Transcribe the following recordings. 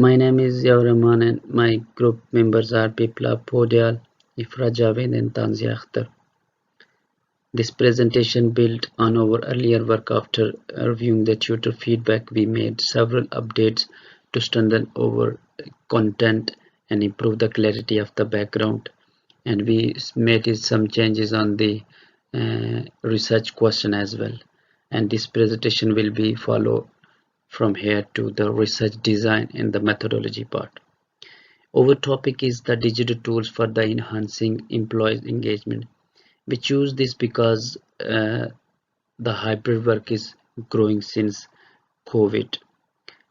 My name is Zia-ur-Rehman and my group members are Biplab Poudyal, Ifrah Javed and Tanjia Akter. This presentation built on our earlier work. After reviewing the tutor feedback, we made several updates to strengthen our content and improve the clarity of the background. And we made some changes on the research question as well. And this presentation will be followed from here to the research design and the methodology part. Our topic is the digital tools for the enhancing employees engagement. We choose this because the hybrid work is growing since COVID,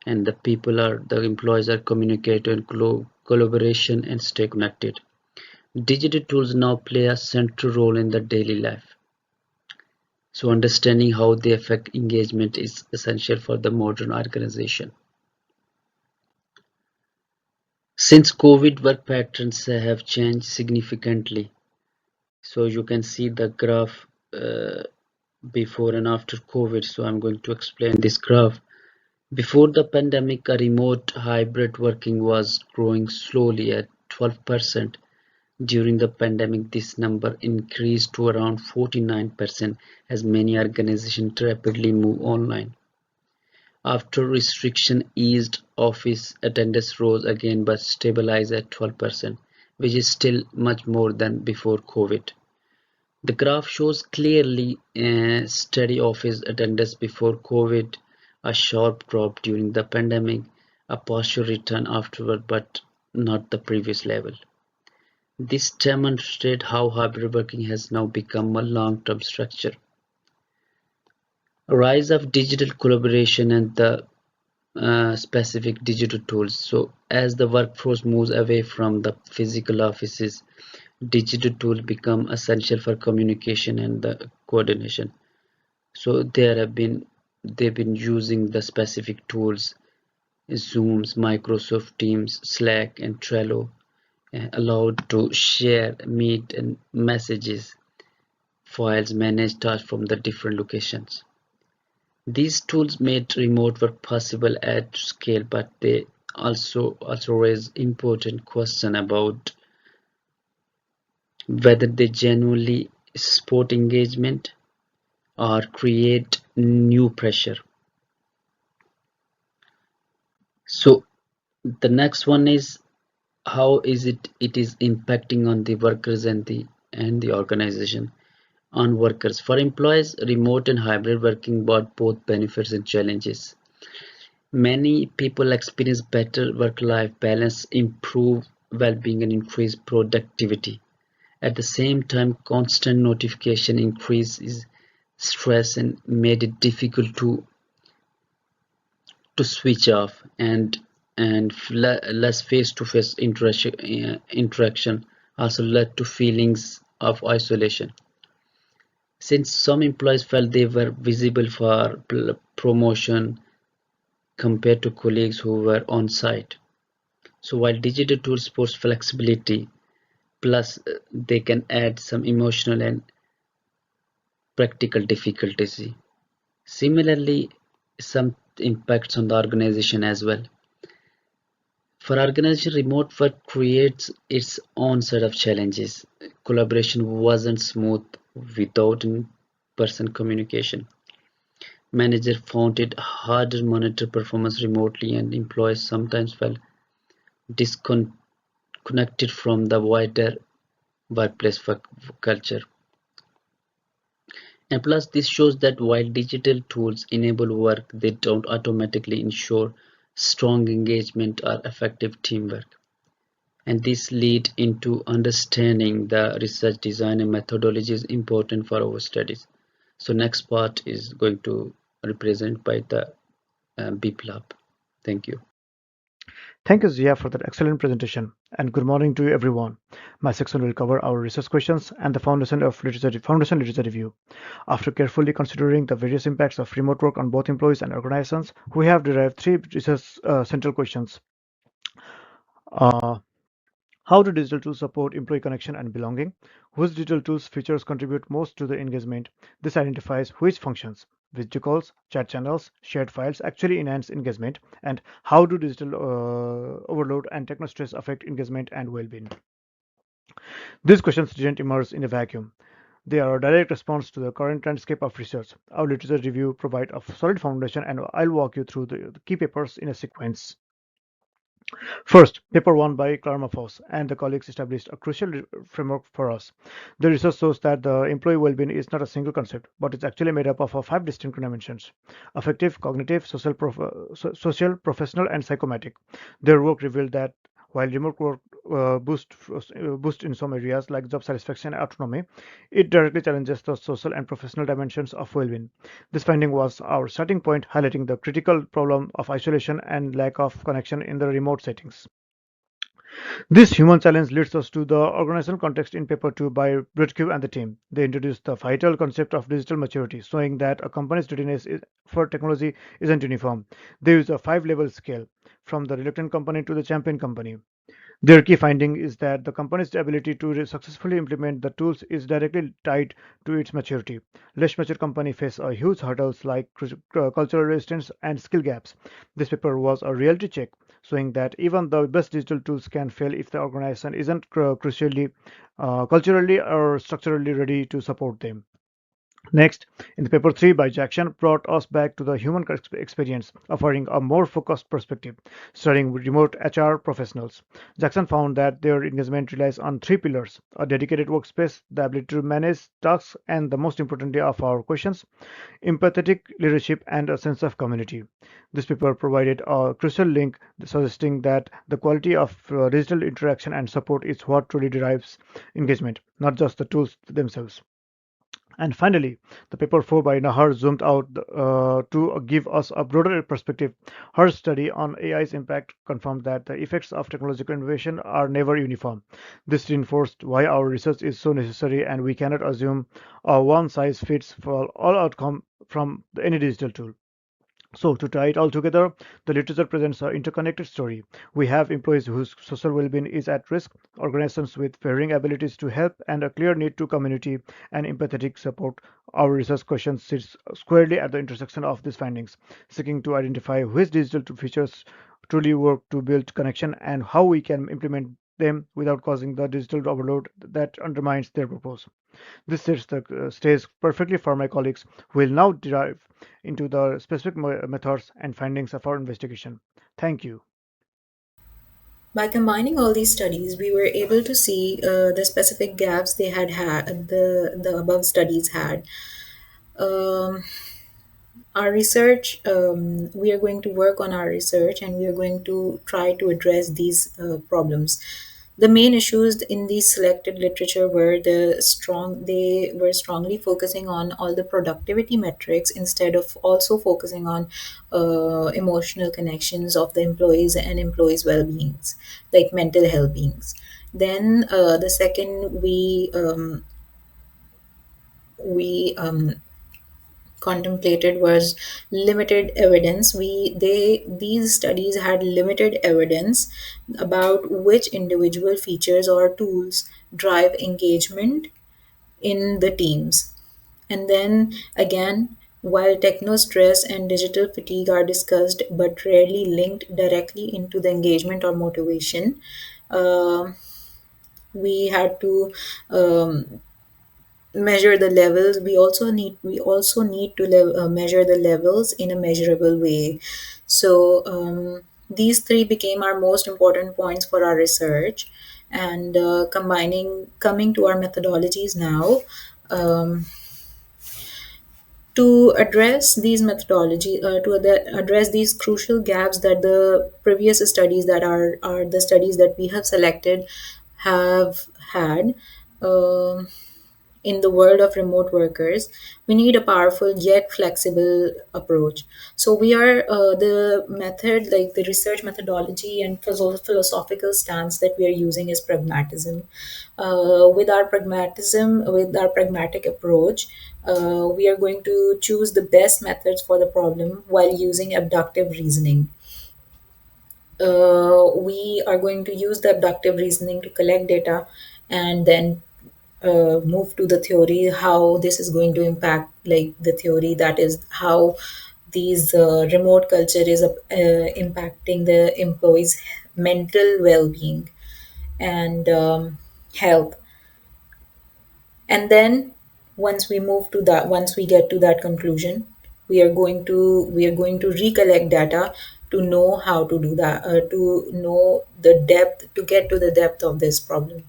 and the employees are communicating, collaboration and stay connected. Digital tools now play a central role in the daily life. So understanding how they affect engagement is essential for the modern organization. Since COVID, work patterns have changed significantly. So you can see the graph before and after COVID. So I'm going to explain this graph. Before the pandemic, a remote hybrid working was growing slowly at 12%. During the pandemic, this number increased to around 49% as many organizations rapidly move online. After restriction eased, office attendance rose again but stabilized at 12%, which is still much more than before COVID. The graph shows clearly steady office attendance before COVID, a sharp drop during the pandemic, a partial return afterward, but not the previous level. This demonstrates how hybrid working has now become a long-term structure. A rise of digital collaboration and the specific digital tools. So as the workforce moves away from the physical offices, digital tools become essential for communication and the coordination. So they've been using the specific tools, Zooms, Microsoft Teams, Slack and Trello, allowed to share, meet and messages, files, manage tasks from the different locations. These tools made remote work possible at scale, but they also raise important question about whether they genuinely support engagement or create new pressure. So the next one is how is it is impacting on the workers and the organization. On workers, for employees, remote and hybrid working brought both benefits and challenges. Many people experience better work-life balance, improve well-being and increase productivity. At the same time, constant notification increases stress and made it difficult to switch off, and less face-to-face interaction also led to feelings of isolation. Since some employees felt they were visible for promotion compared to colleagues who were on site. So while digital tools support flexibility, plus they can add some emotional and practical difficulties. Similarly, some impacts on the organization as well. For organization, remote work creates its own set of challenges. Collaboration wasn't smooth without in-person communication. Managers found it harder to monitor performance remotely, and employees sometimes felt disconnected from the wider workplace culture. And plus, this shows that while digital tools enable work, they don't automatically ensure strong engagement or effective teamwork. And this leads into understanding the research design and methodology is important for our studies. So next part is going to represent by the Biplab. Thank you. Thank you, Zia, for that excellent presentation, and good morning to you, everyone. My section will cover our research questions and the foundation literature review. After carefully considering the various impacts of remote work on both employees and organizations, we have derived three research central questions. Uh, how do digital tools support employee connection and belonging? Which digital tools features contribute most to the engagement? This identifies which functions. video calls, chat channels, shared files actually enhance engagement, and how do digital overload and techno stress affect engagement and well-being? These questions didn't emerge in a vacuum. They are a direct response to the current landscape of research. Our literature review provide a solid foundation, and I'll walk you through the key papers in a sequence. First, paper one by Klarma-Foss and the colleagues established a crucial framework for us. The research shows that the employee well-being is not a single concept, but it's actually made up of five distinct dimensions: affective, cognitive, social, professional, and psychomatic. Their work revealed that while remote work boost in some areas like job satisfaction and autonomy, it directly challenges the social and professional dimensions of well-being. This finding was our starting point, highlighting the critical problem of isolation and lack of connection in the remote settings. This human challenge leads us to the organizational context in paper 2 by Britkew and the team. They introduced the vital concept of digital maturity, showing that a company's readiness for technology isn't uniform. They use a five-level scale, from the reluctant company to the champion company. Their key finding is that the company's ability to successfully implement the tools is directly tied to its maturity. Less mature companies face a huge hurdles like cultural resistance and skill gaps. This paper was a reality check, showing that even the best digital tools can fail if the organization isn't culturally or structurally ready to support them. Next, in the paper 3 by Jackson brought us back to the human experience, offering a more focused perspective, studying remote HR professionals. Jackson found that their engagement relies on three pillars: a dedicated workspace, the ability to manage tasks, and the most importantly of our questions, empathetic leadership and a sense of community. This paper provided a crucial link suggesting that the quality of digital interaction and support is what truly drives engagement, not just the tools themselves. And finally, the paper 4 by Nahar zoomed out to give us a broader perspective. Her study on AI's impact confirmed that the effects of technological innovation are never uniform. This reinforced why our research is so necessary, and we cannot assume a one size fits for all outcome from any digital tool. So, to tie it all together, the literature presents an interconnected story. We have employees whose social well-being is at risk, organizations with varying abilities to help, and a clear need to community and empathetic support. Our research question sits squarely at the intersection of these findings, seeking to identify which digital features truly work to build connection and how we can implement them without causing the digital overload that undermines their purpose. This sets the stage perfectly for my colleagues who will now dive into the specific methods and findings of our investigation. Thank you. By combining all these studies, we were able to see the specific gaps they had the above studies had. Um, our research, we are going to work on our research and we are going to try to address these problems. The main issues in the selected literature were they were strongly focusing on all the productivity metrics instead of also focusing on emotional connections of the employees and employees' well-beings, like mental health beings. Then the second we contemplated was limited evidence. These studies had limited evidence about which individual features or tools drive engagement in the teams. And then again, while techno stress and digital fatigue are discussed but rarely linked directly into the engagement or motivation, uh, we had to measure the levels. We also need to measure the levels in a measurable way. So these three became our most important points for our research, and coming to our methodologies now. um, to address these methodology to address these crucial gaps that the previous studies that are the studies that we have selected have had, um, in the world of remote workers, we need a powerful yet flexible approach. So we are the method, like the research methodology and philosophical stance that we are using is pragmatism. With our pragmatic approach, we are going to choose the best methods for the problem while using abductive reasoning. We are going to use the abductive reasoning to collect data and then move to the theory, how this is going to impact, like the theory that is how these remote culture is impacting the employees' mental well-being and health. And then once we get to that conclusion, we are going to recollect data to know how to do that, to know the depth, to get to the depth of this problem.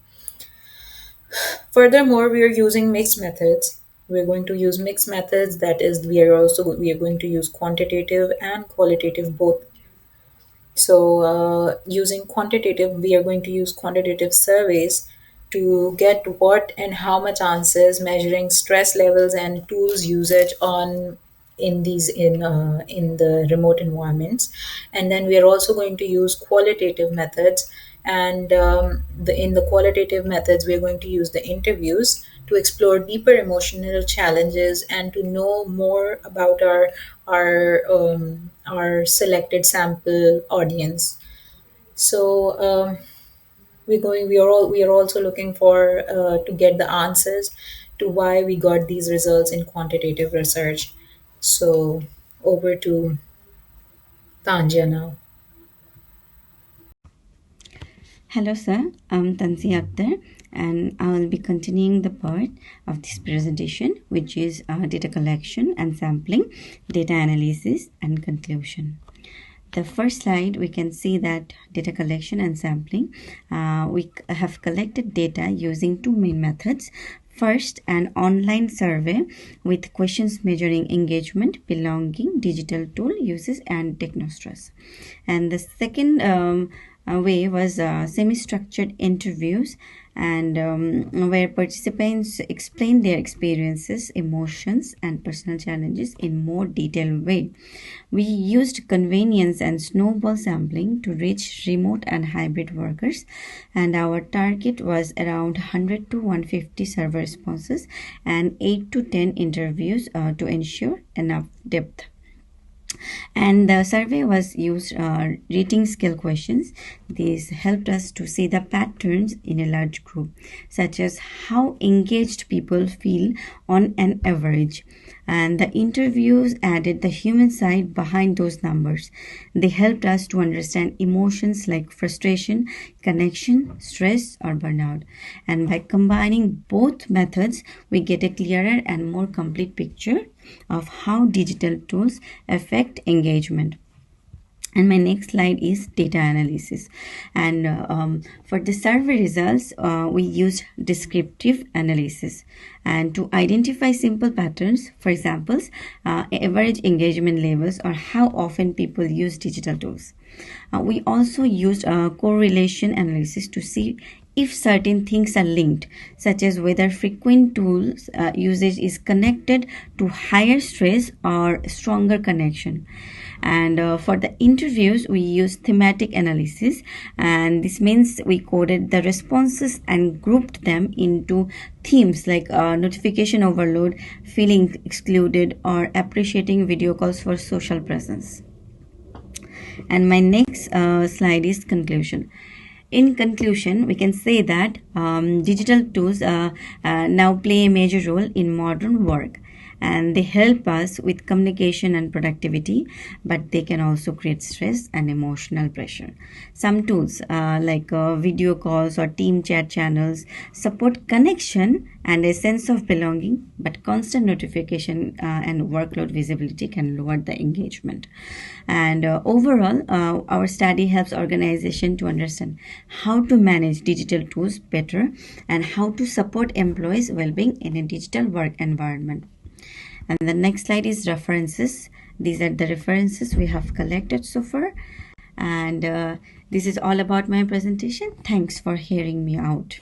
Furthermore, we are using mixed methods. We're going to use mixed methods. That is, we are going to use quantitative and qualitative both. So, using quantitative, we are going to use quantitative surveys to get what and how much answers, measuring stress levels and tools usage on in the remote environments. And then we are also going to use qualitative methods. And in the qualitative methods, we are going to use the interviews to explore deeper emotional challenges and to know more about our selected sample audience. So we are also looking for to get the answers to why we got these results in quantitative research. So over to Tanjia now. Hello, sir. I'm Tanjia Akter, and I will be continuing the part of this presentation, which is data collection and sampling, data analysis, and conclusion. The first slide, we can see that data collection and sampling. We have collected data using two main methods. First, an online survey with questions measuring engagement, belonging, digital tool uses, and technostress. And the second way was semi-structured interviews, and where participants explain their experiences, emotions, and personal challenges in more detailed way. We used convenience and snowball sampling to reach remote and hybrid workers, and our target was around 100 to 150 survey responses and 8 to 10 interviews to ensure enough depth. And the survey was used rating scale questions. These helped us to see the patterns in a large group, such as how engaged people feel on an average. And the interviews added the human side behind those numbers. They helped us to understand emotions like frustration, connection, stress, or burnout. And by combining both methods, we get a clearer and more complete picture of how digital tools affect engagement. And my next slide is data analysis. And for the survey results, we used descriptive analysis and to identify simple patterns, for examples, average engagement levels or how often people use digital tools. We also used correlation analysis to see if certain things are linked, such as whether frequent tools usage is connected to higher stress or stronger connection. And for the interviews, we use thematic analysis, and this means we coded the responses and grouped them into themes like notification overload, feeling excluded, or appreciating video calls for social presence. And my next slide is conclusion. In conclusion, we can say that digital tools now play a major role in modern work, and they help us with communication and productivity, but they can also create stress and emotional pressure. Some tools like video calls or team chat channels support connection and a sense of belonging, but constant notification and workload visibility can lower the engagement. And overall, our study helps organization to understand how to manage digital tools better and how to support employees' well-being in a digital work environment. And the next slide is references. These are the references we have collected so far. And this is all about my presentation. Thanks for hearing me out.